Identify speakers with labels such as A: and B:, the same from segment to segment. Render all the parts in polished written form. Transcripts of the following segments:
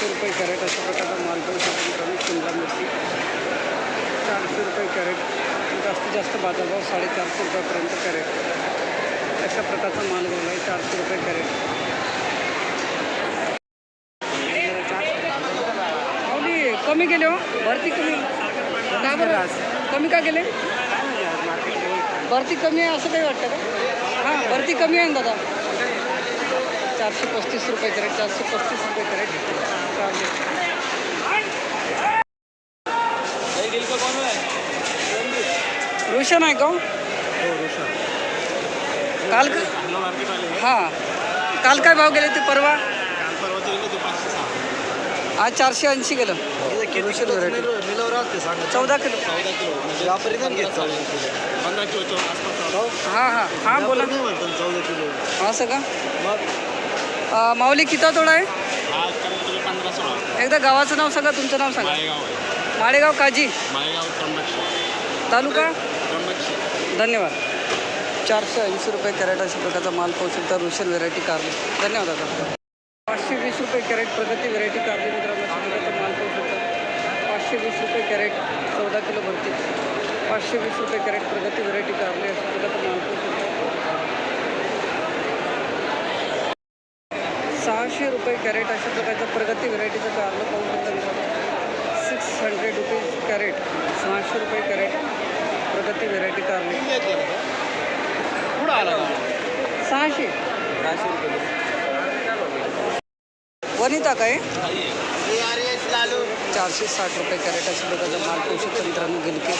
A: 400 रुपये कॅरेट अशा प्रकारचा माल पाहू शकतो मित्रांनो. शिमला मिरची 400 रुपये कॅरेट. जास्तीत जास्त बाजारभाव 450 रुपयापर्यंत कॅरेट अशा प्रकारचा माल गेला आहे. 400 रुपये कॅरेट. माऊली कमी गेले हो, भरती कमी का बरं? कमी का गेले? भरती कमी आहे असं काही वाटतं का? हां, भरती कमी आहे ना दादा. 435 रुपये कॅरेट. 435 रुपये कॅरेट. रोशन आहे का? काल का? हां, काल काय भाव गेले ते? परवा आज 480 गेलं. 14 किलो. हां हां हां, बोला. असं का? माऊली किती तोडा आहे? एकदा गावाचं नाव सांगा, तुमचं नाव सांगा. माळेगाव काजी, तालुका. धन्यवाद. 480 रुपये कॅरेट अशा प्रकारचा माल पाहू शकता. रुशन व्हेरायटी कारली. धन्यवाद दादा. 520 रुपये कॅरेट प्रगती व्हेरायटी कारली मित्रांनो. अशा प्रकारचा माल पाहू शकता. 520 रुपये कॅरेट. 14 किलो भरती. 520 रुपये कॅरेट प्रगती व्हेरायटी कारली अशा प्रकारचा माल पाहू शकता. 600 रुपये कॅरेट अशा प्रकारचा प्रगती व्हेरायटीचं कारलं पाहू शकता मित्रांनो. 600 रुपीज कॅरेट. 600 रुपये कॅरेट प्रगती व्हेरायटी कारली. 600 वनिता काय? 460 रुपये कॅरेट अशा प्रकारचा माल पाहू शकता मित्रांनो. गिलके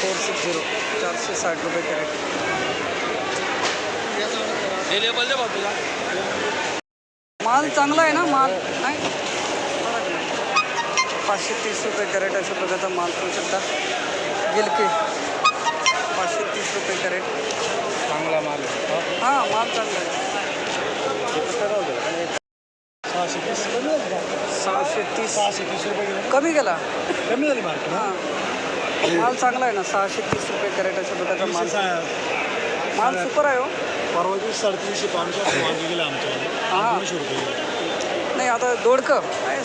A: 460. 460 रुपये कॅरेट. माल चांगला आहे ना माल? नाही. 530 रुपये कॅरेट अशा प्रकारचा माल पाहू शकता. गिलके 530 रुपये कॅरेट. चांगला माल आहे. हां, माल चांगला आहे. 630 रुपये कमी गेला. कमी झाली माल. हां, माल चांगला आहे ना. 630 रुपये कॅरेट अशा प्रकारचा माल. माल सुपर आहे हो.
B: परवा दिवशी 350 500 वांगे गेले आमच्याकडे.
A: हां,
B: 200 रुपये
A: नाही आता दोडकं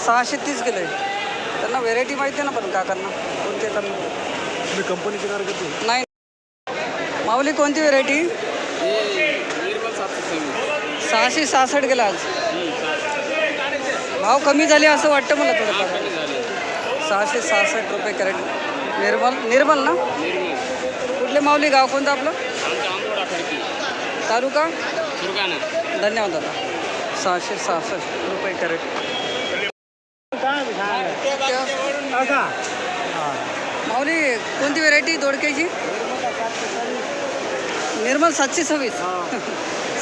A: 630 गेलं आहे. त्यांना व्हेरायटी माहिती आहे ना पण काकांना कोणते त्यांना.
B: तुम्ही कंपनीचे कार्यकर्ते?
A: नाही. माऊली कोणती व्हेरायटी? 666 गेला आज. भाव कमी झाले असं वाटतं मला थोडंफार. 666 रुपये कॅरेट. निर्मल ना? कुठले माऊली? गाव कोणतं आपलं? तालुका? धन्यवाद दादा. 666 रुपये कॅरेट. माऊली कोणती व्हेरायटी दोडक्याची? निर्मल 726.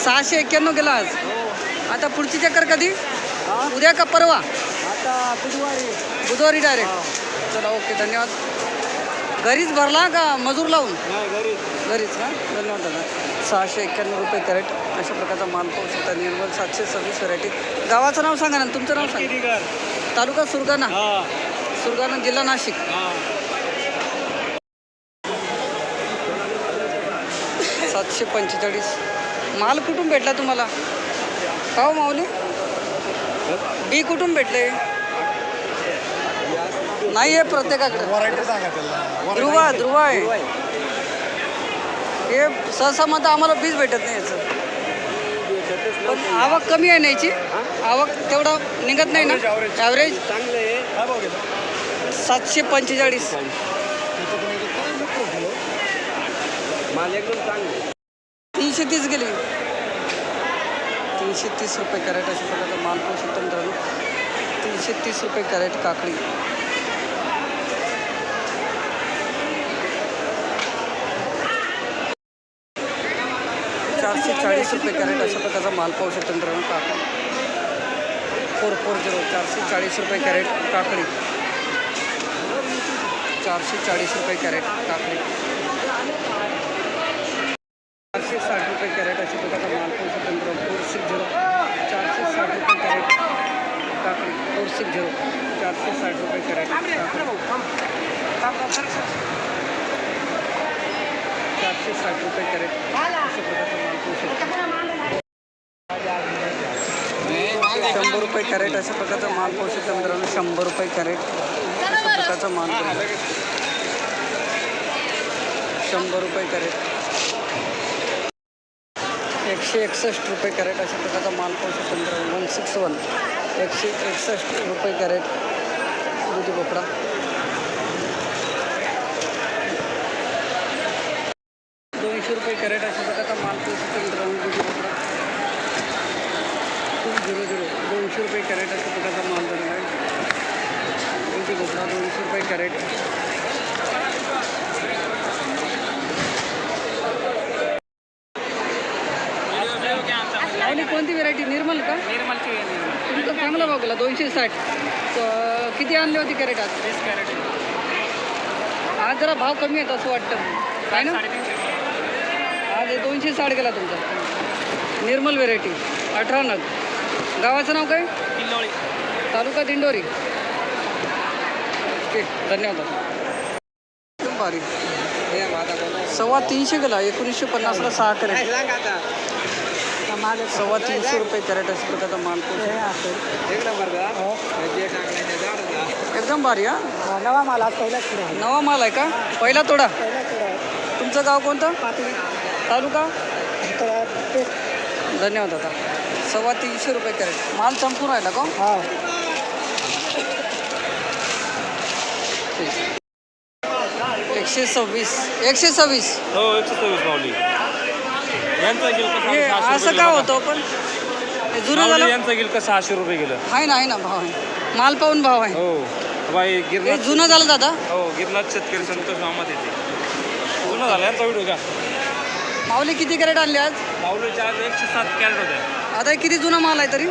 A: 691 गेला आज. आता पुढची चक्कर कधी? उद्या का परवा?
B: आता
A: बुधवारी डायरेक्ट. चला ओके, धन्यवाद. घरीच भरला का मजूर लावून? घरीच का? धन्यवाद दादा. 691 रुपये कॅरेट अशा प्रकारचा माल पाहू शकता. निर्मल 726 व्हेरायटी. गावाचं नाव सांगा ना, तुमचं नाव सांगा. तालुका सुरगाणा. सुरगाणा, जिल्हा नाशिक. 745. माल कुठून भेटला तुम्हाला? का हो माऊली? बी कुठून भेटले? नाही आहे प्रत्येकाकडे. ध्रुवा आहे. हे सहसा मग आम्हाला बीज भेटत नाही याचं. पण आवक कमी आहे ना याची. आवक तेवढं निघत नाही ना. ॲव्हरेज 745.
B: माल एकदम चांगले.
A: 330 गेली. 330 रुपये कॅरेट अशा प्रकारचा माल पाहू शकतो मित्रांनो. 330 रुपये कॅरेट काकडी. 440 रुपये कॅरेट अशा प्रकारचा माल पाहू शकतो मित्रांनो. काकडी 440. 440 रुपये कॅरेट काकडी. 440 रुपये कॅरेट काकडी. 460 रुपये कॅरेट अशा प्रकारचा माल पाहू शकतो मित्रांनो. 460. 460 रुपये कॅरेट काकडी. 460. 460 रुपये कॅरेट काकडी. 460 रुपये कॅरेट अशा प्रकारचा माल पाहू शकतो. 100 रुपये कॅरेट अशा प्रकारचा माल पाहू शकता मित्रांनो. 100 रुपये कॅरेट अशा प्रकारचा माल पाहू. 100 रुपये कॅरेट. 161 रुपये कॅरेट अशा प्रकारचा माल पाहू शकता मित्रांनो. 161 161 रुपये कॅरेट दुधी भोपळा. 200 रुपये कॅरेट अशा प्रकारचा माल पाहू शकता मित्रांनो. दुधी भोपळा 200 200 रुपये कॅरेट अशा प्रकारचा माल झालेला आहे. दुधी भोपळा 200 रुपये कॅरेट. आणि कोणती व्हेरायटी? निर्मल का?
C: निर्मलची
A: तुमचा चांगला भाव गेला 260. किती आणली होती कॅरेट आज?
C: 30 कॅरेट
A: आज जरा भाव कमी आहेत असं वाटतं काय ना?
C: 350.
A: आज 260 गेला तुमचा. निर्मल व्हेरायटी 18 नग. गावाचं नाव काय?
C: किल्लोळी.
A: तालुका दिंडोरी. ओके धन्यवाद. एकदम भारी. 350 गेला. 1950ला 6 कॅरेट. 350 रुपये कॅरेट अशा प्रकारचा माल एकदम भारी. हा
B: नवा माल आज पहिलाच
A: नवा माल आहे का? पहिला तोडा. तुमचं गाव कोणतं? तालुका? धन्यवाद दादा. 350 रुपये कॅरेट माल संपूर्ण राहिला का?
B: हा
A: 126 126.
B: हो 126 माऊली. यांचा गेल
A: हे असं का होतं पण? हे जुनं झालं.
B: यांचा गेल का 600 रुपये गेलं.
A: आहे ना भाव आहे. माल पाहून भाव आहे.
B: हो बाई
A: हे
B: गिरनार.
A: जुनं झालं दादा.
B: हो गिरनार शेतकरी संतोष मामात येते. जुनं झालं यांचा व्हिडिओ का?
A: माऊली किती कॅरेट आणले आज?
B: माऊलीच्या आज 107 कॅरेट होत्या.
A: आता हे किती जुना माल आहे तरी?
B: हो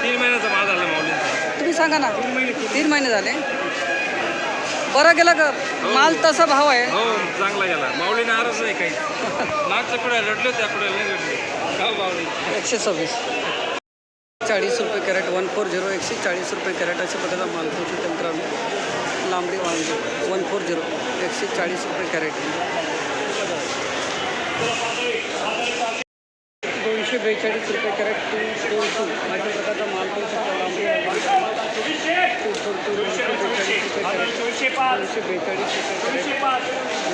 B: 3 महिन्याचा माल झाला माऊलींचा.
A: तुम्ही सांगा ना. 3 महिने झाले. बरं गेला का? माल तसा भाव आहे.
B: हो चांगला गेला. माऊली नाराज नाही काही. मागच्या पुढे रडले त्या पुढे नाही रडले. गाव माऊली
A: 126 40 रुपये कॅरेट. 140 140 रुपये कॅरेट अशा प्रकारचा माल पोहोचू मित्रांनो. लांबडी वांगी 140 140 रुपये कॅरेट. 242 रुपये कॅरेट. 242 अशा प्रकारचा माल पोहोचू शकतो. लांबडी वांगी 242 रुपये कॅरेट. 242 रुपये कॅरेट.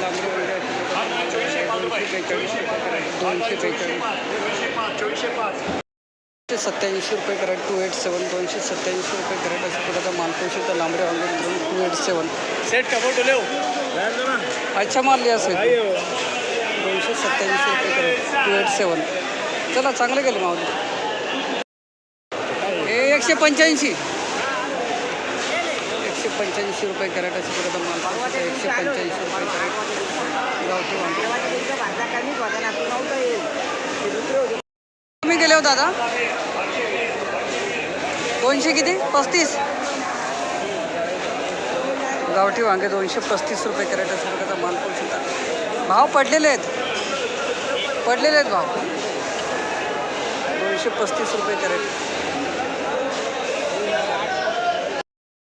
A: लांबडी वांगी अशा प्रकारचा 242 रुपये कॅरेट. 242 287 रुपये कॅरेट. 287 287 रुपये कॅरेट अशा प्रकारचा माल पोहोचू शकतो. लांबडी वांगी मित्रांनो 287.
B: सेट का फोटो लेव.
A: अच्छा माल लिहा असेल. 287 रुपये कॅरेट. 287. चला चांगलं गेलं माऊली. हे 185 185 रुपये कॅरेट अशा प्रकारचा माल पोहोचू शकतो. 185 रुपये कॅरेट. गावठी वांगी कमी गेले हो दादा. 200 किती? 35. गावठी वांगे 235 रुपये कॅरेट अशा प्रकारचा माल पोहोचू शकतात. भाव पडलेले आहेत भाव. 235 रुपये कॅरेट.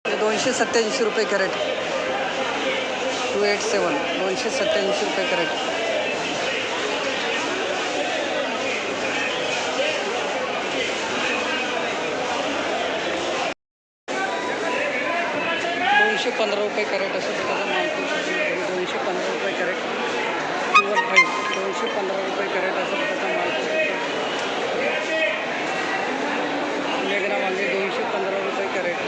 A: 287 रुपये कॅरेट. 287 287 रुपये कॅरेट. 215 रुपये कॅरेट अशा प्रकारचा माल पोहोचू शकतो. 215 रुपये कॅरेट. 215 रुपये कॅरेट अशा प्रकारचा माल पोहोचू शकतो. मेघना वांगे 215 रुपये कॅरेट.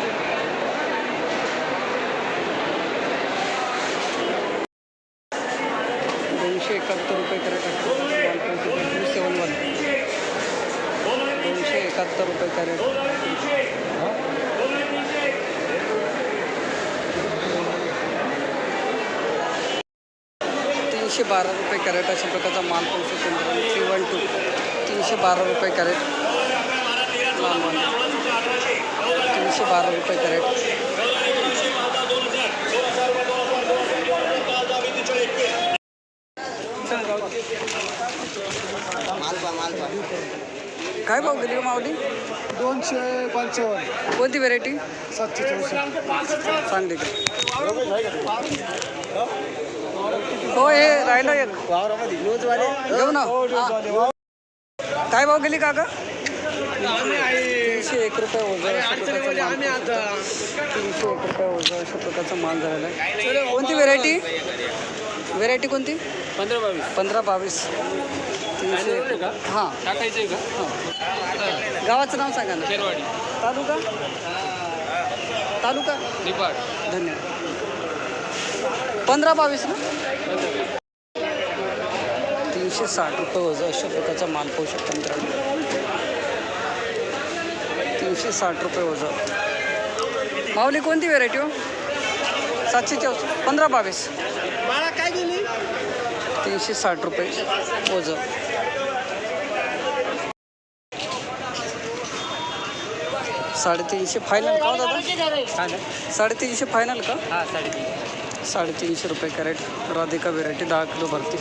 A: 271 रुपये कॅरेट अशा प्रकारचा माल पोहोचू शकतो. 271 रुपये कॅरेट. 312 रुपये कॅरेट अशा प्रकारचा माल पोहोचू शकतो. 312 312 रुपये कॅरेट. लाल वांगे 312 रुपये कॅरेट. काय भाव गेली माऊली?
B: 255.
A: कोणती व्हेरायटी?
B: 764.
A: सांग दे. हो हे राहिलं एक
B: वावरामध्ये न्यूजवाले
A: घेऊ ना. काय भाव गेली काका? ₹301 ओझं अशा प्रकारचा माल. 301 ओझं अशा प्रकारचा माल झालेला आहे. कोणती व्हेरायटी कोणती? 15-22. 301. हां
B: टाकायचं का?
A: हां. गावाचं नाव सांगा ना.
B: शेरवाडी
A: तालुका
B: निपाड.
A: धन्यवाद. 15-22 ना. ₹360 ओझं अशा प्रकारचा माल पाहू शकता मित्रांनो. ₹360 ओझं. माऊली कोणती व्हेरायटी हो? 764. 15-22.
C: मला काय दिली?
A: ₹360 ओझं. ₹350 फायनल का हो दादा? 350 फायनल का?
B: हां 350.
A: ₹350 कॅरेट. राधिका व्हेरायटी 10 किलो भरती.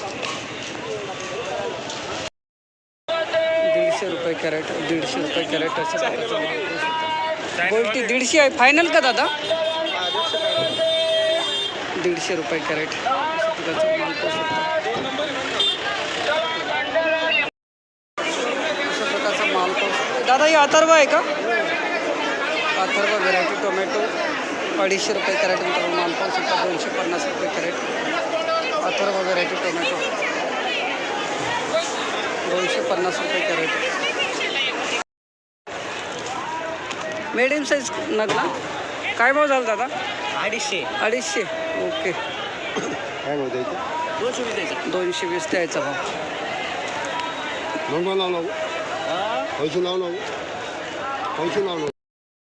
A: ₹150 कॅरेट. ₹150 कॅरेट अशा प्रकारचा माल पाहू शकता. गोल्टी 150 आहे फायनल का दादा? ₹150 कॅरेट अशा प्रकारचा माल पाहू शकता. अशा प्रकारचा माल पाहू शकता. दादा ही अथर्व आहे का? अथर्व व्हेरायटी टोमॅटो ₹250 कॅरेट मित्रांनो माल पाहू शकता. ₹250 crate. Atharva variety tomato ₹250 crate. Medium size नग ना. काय भाव झाला दादा? 250. ओके.
C: काय बोलता इथे?
A: 220 द्यायचा भाव.
C: पैसे लावू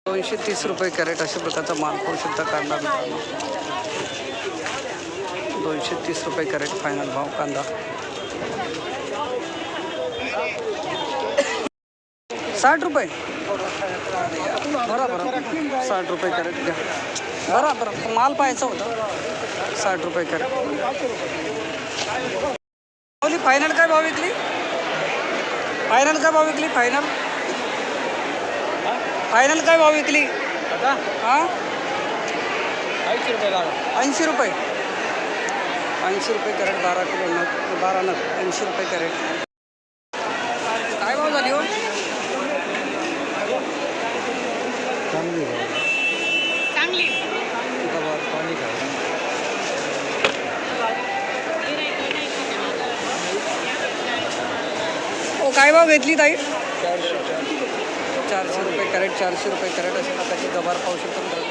A: 230 कॅरेट अशा प्रकारचा माल पाहू शकता. कांदा मित्रांनो ₹230 कॅरेट फायनल भाव कांदा. 60 रुपये. बरोबर 60 रुपये कॅरेट द्या. बरोबर माल पाहायचा होता. 60 रुपये कॅरेट. फायनल काय भाव विकली? फायनल काय भाव विकली? फायनल काय भाव विकली? हां
B: 80 रुपये लागला.
A: 80 रुपये. 80 रुपये कॅरेट. 12 किलो नग. 12 नग 80 रुपये कॅरेट. काय भाव झाली हो?
C: चांगली.
A: ओ काय भाव घेतली ताई? 400 रुपये कॅरेट. 400 रुपये कॅरेट अशा प्रकारची गवार पाहू शकतो मित्रांनो.